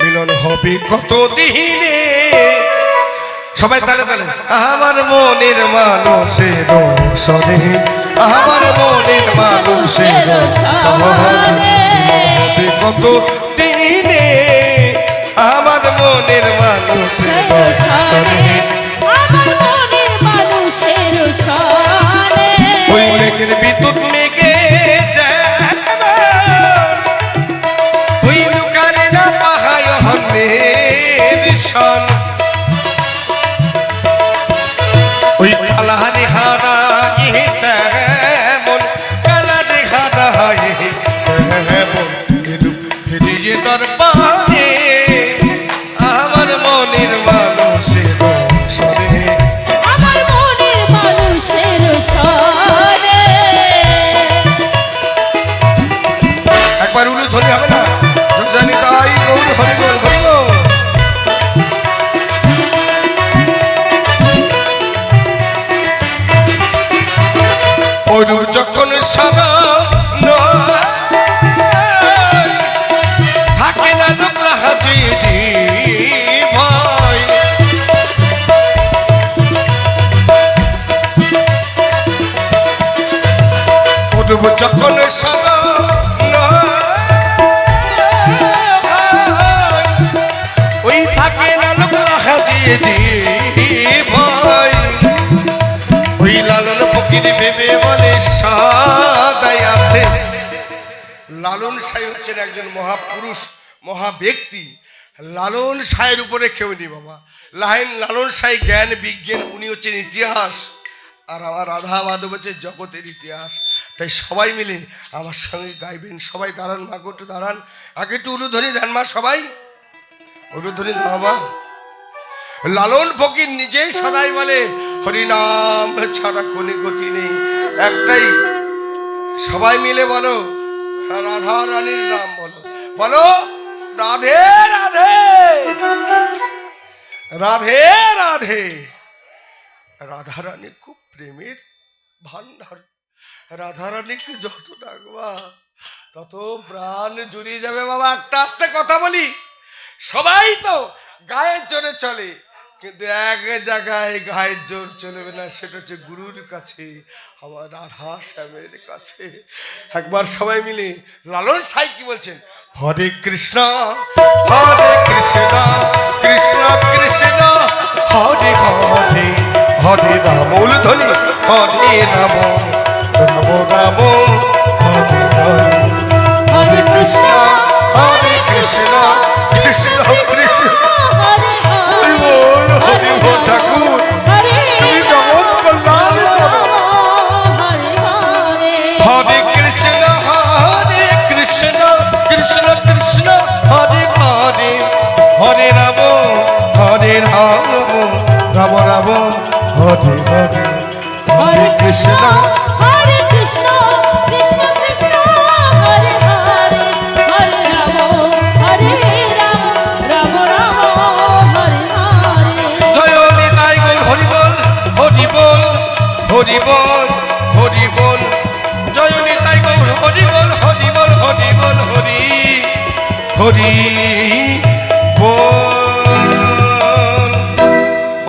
মিলন হবে কত দিনে সবাই তালে তালে আমার মনের মানুষের সনে আমার মনের মানুষের হবে কত দিনে আমার মনের মানুষের সনে ওই মেঘের বিদ্যুৎ মেঘে ওই লুকারে না পাহায় হবে ভীষণ ওই কালাহারি হারা তেমন কালারি হারা তেমন ফিরিয়ে তোর পায়ে আমার মনের মানুষের সনে আমার মনের মানুষের সনে একবার উলু ধরে হবে না জানি তাই গৌর হরি গৌর হরি গৌর ওরু যখন সারা থাকে না লোকরা হাজিরি ভয় ওরু যখন সারা ওই থাকে না লোকরা হাজিরি ভয় ওই লালন ফকির ভেবে বলে সাদায়াতে লালন সাই হচ্ছেন একজন মহাপুরুষ মহাব্যক্তি লালন সাইয়ের উপরে কেউ নেই বাবা লালন সাই জ্ঞান বিজ্ঞান উনি হচ্ছেন ইতিহাস আর আমার রাধা মাধব হচ্ছে জগতের ইতিহাস তাই সবাই মিলে আমার সঙ্গে গাইবেন সবাই দাঁড়ান মা একটু দাঁড়ান আগে একটু উলুধ্বনি দেন মা সবাই উলুধ্বনি দাও মা লালন ফকির নিজেই সদাই বলে হরিনাম ছাড়া কোনো গতি নেই একটাই সবাই মিলে বলো রাধা রানীর নাম বলো বলো রাধে রাধে রাধে রাধে রাধা রানী খুব প্রেমের ভান্ডার রাধা রানীকে যত ডাকবা তত প্রাণ জুড়িয়ে যাবে বাবা একটা আস্তে কথা বলি সবাই তো গায়ের জোরে চলে কিন্তু এক জায়গায় গায়ের জোর চলবে না সেটা হচ্ছে গুরুর কাছে আমার রাধা শ্যামের কাছে একবার সবাই মিলে লালন সাই কি বলছেন হরে কৃষ্ণ কৃষ্ণ কৃষ্ণ হরে হরে হরে রাম উলুধ্বনি হরে রাম রাম রাম হরে হরে হরে কৃষ্ণ কৃষ্ণ কৃষ্ণ কৃষ্ণ ঠাকুর তুমি জগৎ কল্যাণ করো হরে কৃষ্ণ কৃষ্ণ কৃষ্ণ হরে হরে হরে রাম রাম রাম হরে হরে হরে কৃষ্ণ কৃষ্ণ কৃষ্ণ কৃষ্ণ হরে হরে হরে রাম রাম রাম হরে হরে জয় নিতাই গৌর হরি বল হরি বল হরি বল হরি বল জয় নিতাই গৌর হরি বল হরি বল হরি বল হরি হরি